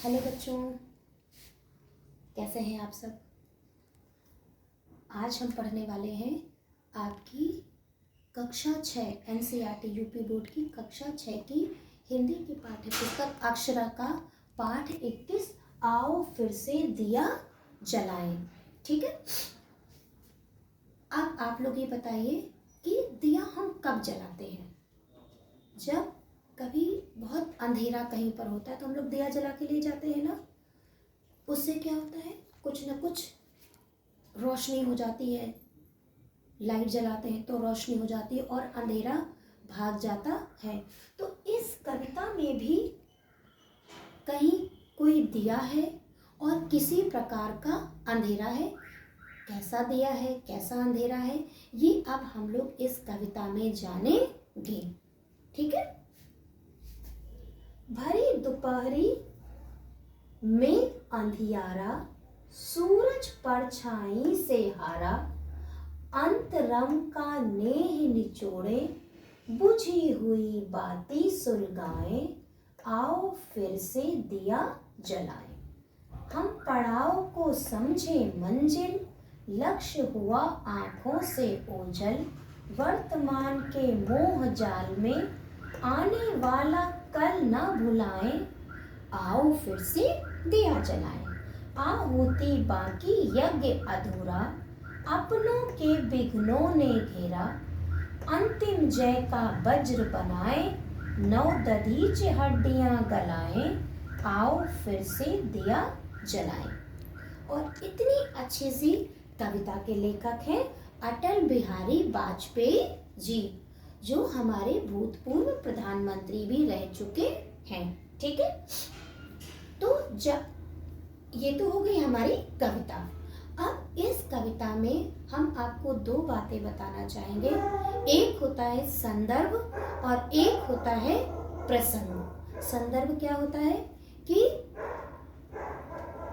Hello बच्चों, कैसे हैं आप सब। आज हम पढ़ने वाले हैं आपकी कक्षा 6 एनसीईआरटी यूपी बोर्ड की कक्षा 6 की हिंदी की पाठ्य पुस्तक अक्षरा का पाठ 21 आओ फिर से दिया जलाएं। ठीक है। अब आप लोग ये बताइए कि दिया हम कब जलाते हैं। जब कभी बहुत अंधेरा कहीं पर होता है तो हम लोग दिया जला के ले जाते हैं ना। उससे क्या होता है, कुछ ना कुछ रोशनी हो जाती है। लाइट जलाते हैं तो रोशनी हो जाती है और अंधेरा भाग जाता है। तो इस कविता में भी कहीं कोई दिया है और किसी प्रकार का अंधेरा है। कैसा दिया है, कैसा अंधेरा है, ये अब हम लोग इस कविता में जानेंगे। ठीक है। भरी दोपहरी में अंधियारा, सूरज परछाई से हारा, अंतरंग का नेह निचोड़े, बुझी हुई बाती सुलगाए, आओ फिर से दिया जलाए। हम पड़ाव को समझे मंजिल, लक्ष्य हुआ आंखों से ओझल, वर्तमान के मोह जाल में आने वाला कल न भुलाएं, आओ फिर से दिया जलाएं। आहुति बाकी यज्ञ अधूरा, अपनों के विघ्नों ने घेरा, अंतिम जय का वज्र बनाए, नौ दधीच हड्डियां गलाएं, आओ फिर से दिया जलाएं। और इतनी अच्छी सी कविता के लेखक हैं अटल बिहारी वाजपेयी जी, जो हमारे भूतपूर्व प्रधानमंत्री भी रह चुके हैं। ठीक है। तो जब ये तो हो गई हमारी कविता। अब इस कविता में हम आपको दो बातें बताना चाहेंगे। एक होता है संदर्भ और एक होता है प्रसंग। संदर्भ क्या होता है कि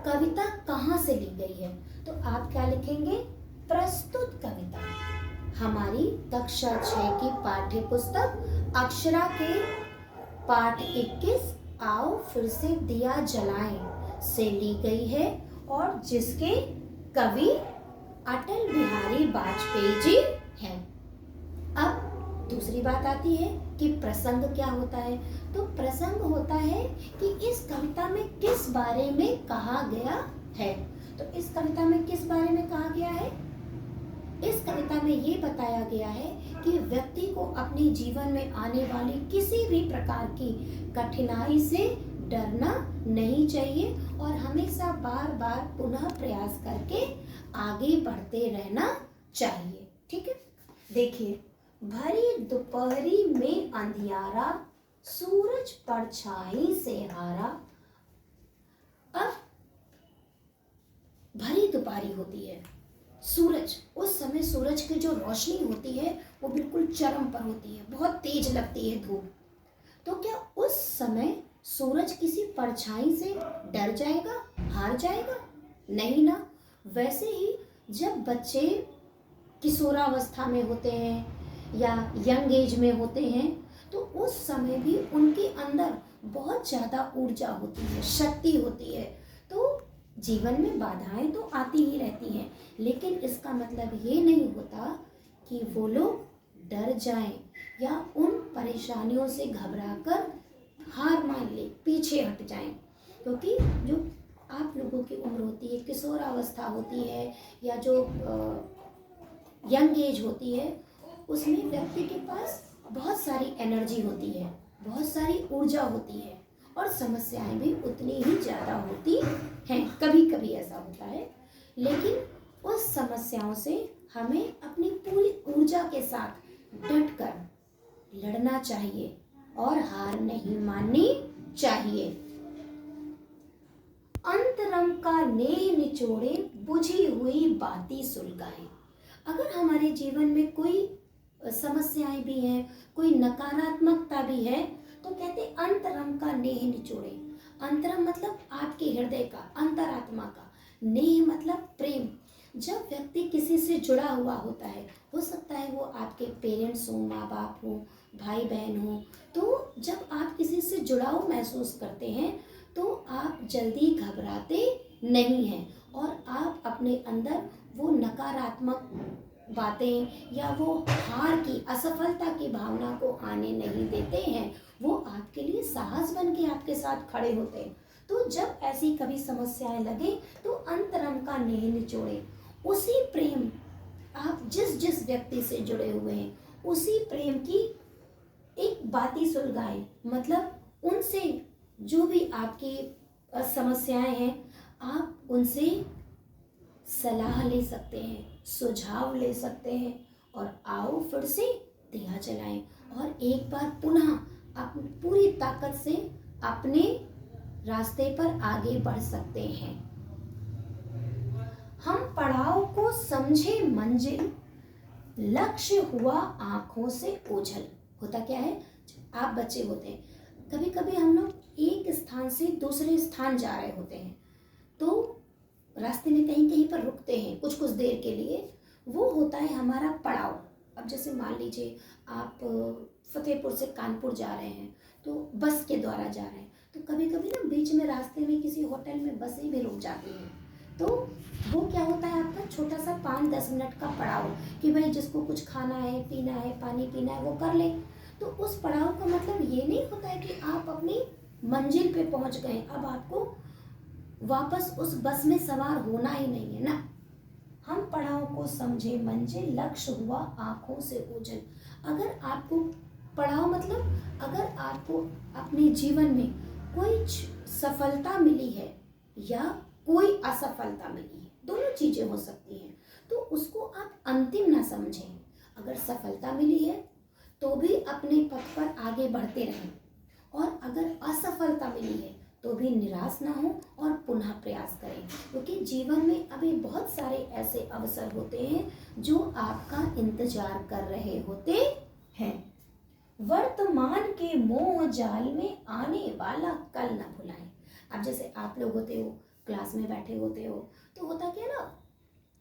कविता कहाँ से ली गई है। तो आप क्या लिखेंगे, प्रस्तुत कविता हमारी कक्षा 6 की पाठ्य पुस्तक अक्षरा के पाठ 21 आओ फिर से दिया जलाएं से ली गई है और जिसके कवि अटल बिहारी वाजपेयी जी हैं। अब दूसरी बात आती है कि प्रसंग क्या होता है। तो प्रसंग होता है कि इस कविता में किस बारे में कहा गया है। तो इस कविता में किस बारे में कहा गया है। इस कविता में ये बताया गया है कि व्यक्ति को अपने जीवन में आने वाली किसी भी प्रकार की कठिनाई से डरना नहीं चाहिए और हमेशा बार बार पुनः प्रयास करके आगे बढ़ते रहना चाहिए। ठीक है। देखिए, भरी दोपहरी में अंधियारा, सूरज परछाई से हारा। अब भरी दोपहरी होती है, सूरज, उस समय सूरज की जो रोशनी होती है वो बिल्कुल चरम पर होती है, बहुत तेज लगती है धूप। तो क्या उस समय सूरज किसी परछाई से डर जाएगा, हार जाएगा? नहीं ना। वैसे ही जब बच्चे किशोरावस्था में होते हैं या यंग एज में होते हैं तो उस समय भी उनके अंदर बहुत ज़्यादा ऊर्जा होती है, शक्ति होती है। तो जीवन में बाधाएं तो आती ही रहती हैं, लेकिन इसका मतलब ये नहीं होता कि वो लोग डर जाएं या उन परेशानियों से घबराकर हार मान ले, पीछे हट जाएं। क्योंकि जो आप लोगों की उम्र होती है, किशोरावस्था होती है या जो यंग एज होती है, उसमें व्यक्ति के पास बहुत सारी एनर्जी होती है, बहुत सारी ऊर्जा होती है और समस्याएं भी उतनी ही ज़्यादा होती हैं। कभी कभी ऐसा होता है, लेकिन उस समस्याओं से हमें अपनी पूरी ऊर्जा के साथ डटकर लड़ना चाहिए और हार नहीं माननी चाहिए। अंतरंग का नेह निचोड़े, बुझी हुई बाती सुलगाए। अगर हमारे जीवन में कोई समस्याएं भी हैं, कोई नकारात्मकता भी है, तो कहते अंतरंग का नेह निचोड़े। अंतरंग मतलब आपके हृदय का, अंतरात्मा का। नेह मतलब प्रेम। जब व्यक्ति किसी से जुड़ा हुआ होता है, हो सकता है वो आपके पेरेंट्स हो, माँ बाप हो, भाई बहन हो, तो जब आप किसी से जुड़ाव महसूस करते हैं तो आप जल्दी घबराते नहीं हैं और आप अपने अंदर वो नकारात्मक बातें या वो हार की, असफलता की भावना को आने नहीं देते हैं। वो आपके लिए साहस बन के आपके साथ खड़े होते हैं। तो जब ऐसी कभी समस्याएं लगे तो अंतरंग का नेह निचोड़े, उसी प्रेम, आप जिस जिस व्यक्ति से जुड़े हुए हैं उसी प्रेम की एक बाती सुलगाएं। मतलब उनसे जो भी आपकी समस्याएं हैं आप उनसे सलाह ले सकते हैं, सुझाव ले सकते हैं और आओ फिर से दिया जलाएं और एक बार पुनः पूरी ताकत से अपने रास्ते पर आगे बढ़ सकते हैं। हम पड़ाव को समझे मंजिल, लक्ष्य हुआ आंखों से ओझल। होता क्या है, आप बच्चे होते हैं, कभी कभी हम लोग एक स्थान से दूसरे स्थान जा रहे होते हैं तो रास्ते में कहीं कहीं पर रुकते हैं कुछ कुछ देर के लिए, वो होता है हमारा पड़ाव। अब जैसे मान लीजिए आप फतेहपुर से कानपुर जा रहे हैं तो बस के द्वारा जा रहे हैं, तो कभी कभी ना बीच में रास्ते में किसी होटल में बसें भी रुक जाती हैं, तो वो क्या होता है आपका छोटा सा 5-10 मिनट का पड़ाव कि भाई जिसको कुछ खाना है, पीना है, पानी पीना है वो कर ले। तो उस पड़ाव का मतलब ये नहीं होता है कि आप अपनी मंजिल पे पहुंच गए, अब आपको वापस उस बस में सवार होना ही नहीं है ना। हम पड़ाव को समझे मंजिल, लक्ष्य हुआ आंखों से ओझल। अगर आपको पड़ाव मतलब अगर आपको अपने जीवन में कोई सफलता मिली है या कोई असफलता मिली है, दोनों चीजें हो सकती हैं, तो उसको आप अंतिम ना समझें। अगर सफलता मिली है तो भी अपने पथ पर आगे बढ़ते रहें और अगर असफलता मिली है तो भी निराश ना हो और पुनः प्रयास करें, क्योंकि जीवन में अभी बहुत सारे ऐसे अवसर होते हैं जो आपका इंतजार कर रहे होते हैं। वर्तमान के मोह जाल में आने वाला कल न भुलाएं। अब जैसे आप लोग होते हो, क्लास में बैठे होते हो तो होता क्या ना,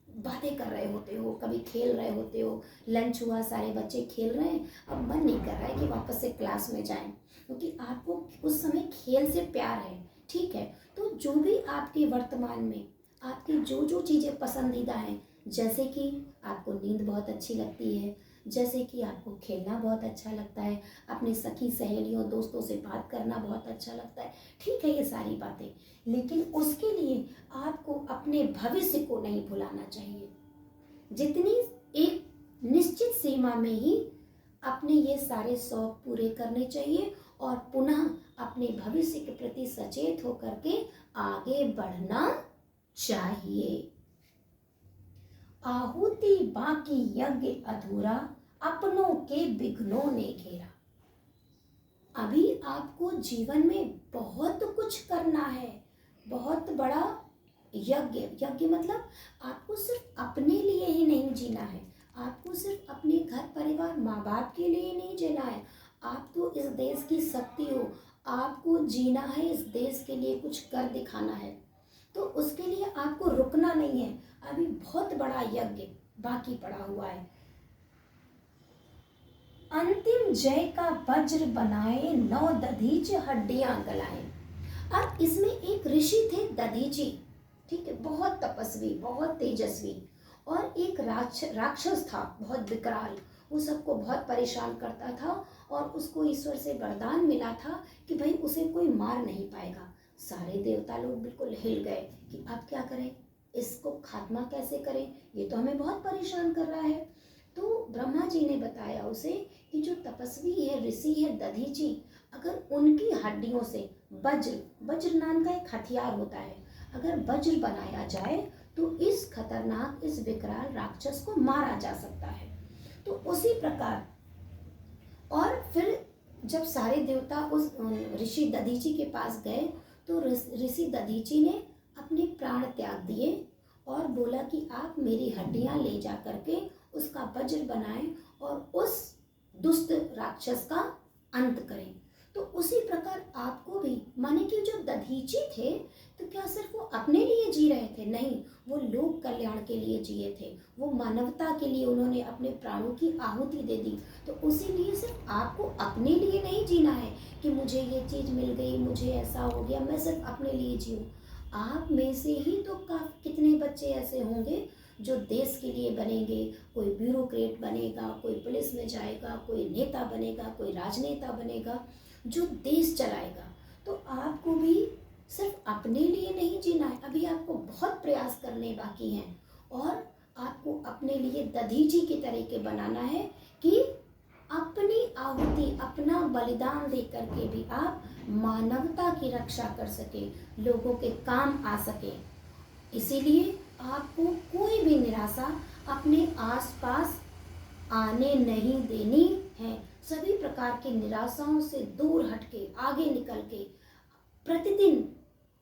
बातें कर रहे होते हो, कभी खेल रहे होते हो, लंच हुआ, सारे बच्चे खेल रहे हैं, अब मन नहीं कर रहा है कि वापस से क्लास में जाएं, क्योंकि आपको उस समय खेल से प्यार है, ठीक है। तो जो भी आपके वर्तमान में आपकी जो जो चीज़ें पसंदीदा हैं, जैसे कि आपको नींद बहुत अच्छी लगती है, जैसे कि आपको खेलना बहुत अच्छा लगता है, अपनी सखी सहेलियों दोस्तों से बात करना बहुत अच्छा लगता है, ठीक है ये सारी बातें, लेकिन उसके लिए आपको अपने भविष्य को नहीं भुलाना चाहिए। जितनी एक निश्चित सीमा में ही अपने ये सारे शौक पूरे करने चाहिए और पुनः अपने भविष्य के प्रति सचेत होकर के आगे बढ़ना चाहिए। आहुति बाकी यज्ञ अधूरा, अपनों के विघ्नों ने घेरा। अभी आपको जीवन में बहुत कुछ करना है, बहुत बड़ा यज्ञ। यज्ञ मतलब आपको सिर्फ अपने लिए ही नहीं जीना है, आपको सिर्फ अपने घर परिवार माँ बाप के लिए नहीं जीना है, आप तो इस देश की शक्ति हो, आपको जीना है, इस देश के लिए कुछ कर दिखाना है। तो उसके लिए आपको रुकना नहीं है, अभी बहुत बड़ा यज्ञ बाकी पड़ा हुआ है। अंतिम जय का वज्र बनाए, 9 दधीच हड्डियां गलाए। अब इसमें एक ऋषि थे दधीची, ठीक है, बहुत तपस्वी, बहुत तेजस्वी, और एक राक्षस था बहुत विकराल, वो सबको बहुत परेशान करता था और उसको ईश्वर से वरदान मिला था कि भाई उसे कोई मार नहीं पाएगा। सारे देवता लोग बिल्कुल हिल गए कि अब क्या करें, इसको खात्मा कैसे करें, ये तो हमें बहुत परेशान कर रहा है। तो ब्रह्मा जी ने बताया उसे कि जो तपस्वी है, ऋषि है दधीची, अगर उनकी हड्डियों से वज्र नाम का एक हथियार होता है, अगर वज्र बनाया जाए तो इस खतरनाक, इस विकराल राक्षस को मारा जा सकता है। तो उसी प्रकार, और फिर जब सारे देवता उस ऋषि दधीची के पास गए तो ऋषि दधीची ने अपने प्राण त्याग दिए और बोला कि आप मेरी हड्डियां ले जा करके उसका वज्र बनाएं और उस दुष्ट राक्षस का अंत करें। तो उसी प्रकार आपको भी, माने कि जो दधीची थे, तो क्या सिर्फ वो अपने लिए जी रहे थे? नहीं, वो लोक कल्याण के लिए जिए थे। वो मानवता के लिए उन्होंने अपने प्राणों की आहुति दे दी। तो उसीलिए सिर्फ आपको अपने लिए नहीं जीना है कि मुझे ये चीज़ मिल गई, मुझे ऐसा हो गया, मैं सिर्फ अपने लिए जीऊँ। आप में से ही तो कितने बच्चे ऐसे होंगे जो देश के लिए बनेंगे। कोई ब्यूरोक्रेट बनेगा, कोई पुलिस में जाएगा, कोई नेता बनेगा, कोई राजनेता बनेगा जो देश चलाएगा। तो आपको भी सिर्फ अपने लिए नहीं जीना है, अभी आपको बहुत प्रयास करने बाकी हैं और आपको अपने लिए दधीची की तरीके बनाना है कि अपनी आहुति, अपना बलिदान दे करके भी आप मानवता की रक्षा कर सके, लोगों के काम आ सके। इसीलिए आपको कोई भी निराशा अपने आसपास आने नहीं देनी है। सभी प्रकार की निराशाओं से दूर हटके, आगे निकल के प्रतिदिन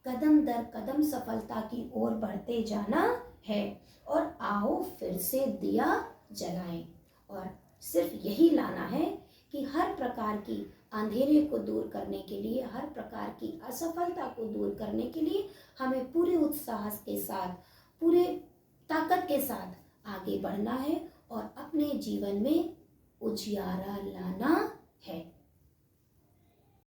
कदम दर कदम सफलता की ओर बढ़ते जाना है। और आओ फिर से दिया जलाएं, और सिर्फ यही लाना है कि हर प्रकार की अंधेरे को दूर करने के लिए, हर प्रकार की असफलता को दूर करने के लिए हमें पूरे उत्साह के साथ, पूरे ताकत के साथ आगे बढ़ना है और अपने जीवन में उजियारा लाना है।